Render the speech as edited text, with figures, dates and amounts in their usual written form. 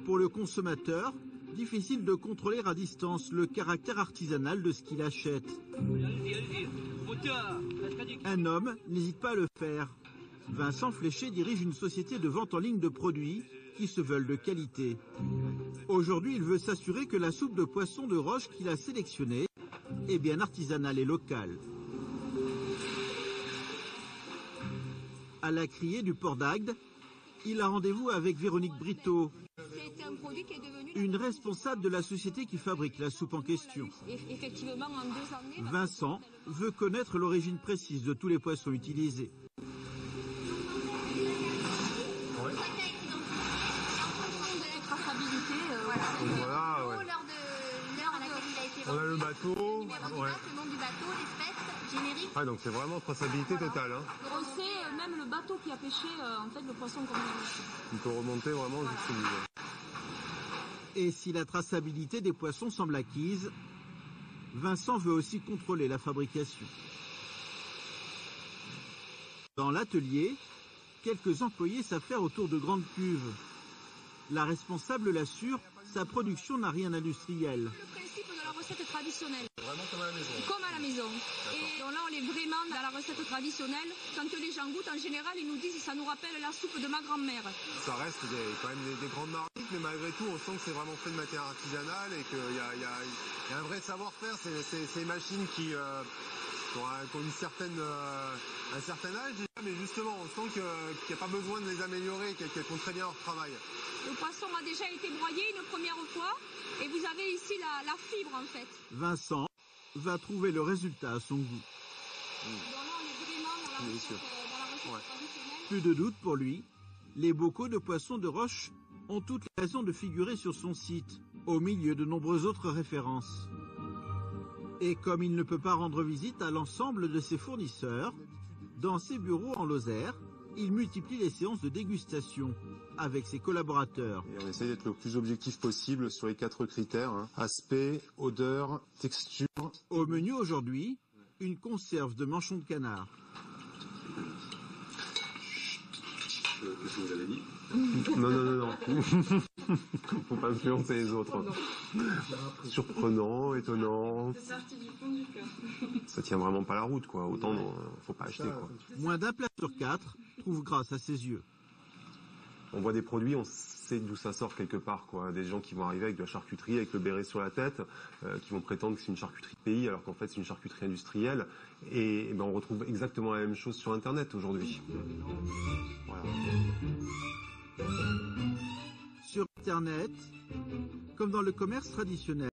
Pour le consommateur, difficile de contrôler à distance le caractère artisanal de ce qu'il achète. Un homme n'hésite pas à le faire. Vincent Fléché dirige une société de vente en ligne de produits qui se veulent de qualité. Aujourd'hui, il veut s'assurer que la soupe de poisson de roche qu'il a sélectionnée est bien artisanale et locale. À la criée du port d'Agde, il a rendez-vous avec Véronique Brito, une responsable de la société qui fabrique la soupe en question. Vincent veut connaître l'origine précise de tous les poissons utilisés. Voilà, ouais. On a le bateau, le nom du bateau, l'espèce, générique. Ah, donc c'est vraiment traçabilité totale. Hein. On sait même le bateau qui a pêché en fait le poisson qu'on a pêché. On peut remonter vraiment jusqu'au milieu. Et si la traçabilité des poissons semble acquise, Vincent veut aussi contrôler la fabrication. Dans l'atelier, quelques employés s'affairent autour de grandes cuves. La responsable l'assure, sa production n'a rien d'industriel. Le principe de la recette traditionnelle. Vraiment comme à la maison. Comme à la maison. Et donc là, on est vraiment dans la recette traditionnelle. Quand les gens goûtent, en général, ils nous disent ça nous rappelle la soupe de ma grand-mère. Ça reste quand même des grandes marmites, mais malgré tout, on sent que c'est vraiment fait de matière artisanale et qu'il y a un vrai savoir-faire. C'est ces machines qui ont un certain âge déjà, mais justement, on sent qu'il n'y a pas besoin de les améliorer, qu'elles font très bien leur travail. Le poisson a déjà été broyé une première fois et vous avez ici la fibre en fait. Vincent va trouver le résultat à son goût. Donc là, on est vraiment dans la recette traditionnelle. Plus de doute pour lui, les bocaux de poissons de roche ont toute raison de figurer sur son site, au milieu de nombreuses autres références. Et comme il ne peut pas rendre visite à l'ensemble de ses fournisseurs, dans ses bureaux en Lozère, il multiplie les séances de dégustation avec ses collaborateurs. Et on essaie d'être le plus objectif possible sur les 4 critères, hein. Aspect, odeur, texture. Au menu aujourd'hui, une conserve de manchon de canard. Qu'est-ce que vous avez dit? Non. Faut pas influencer les autres. Surprenant, étonnant. C'est sorti du fond du cœur. Ça tient vraiment pas la route, quoi. Autant, faut pas acheter, quoi. Moins d'un plat sur 4 trouve grâce à ses yeux. On voit des produits, on sait d'où ça sort quelque part, quoi. Des gens qui vont arriver avec de la charcuterie, avec le béret sur la tête, qui vont prétendre que c'est une charcuterie de pays, alors qu'en fait c'est une charcuterie industrielle. Et ben on retrouve exactement la même chose sur Internet aujourd'hui. Voilà. Sur Internet, comme dans le commerce traditionnel,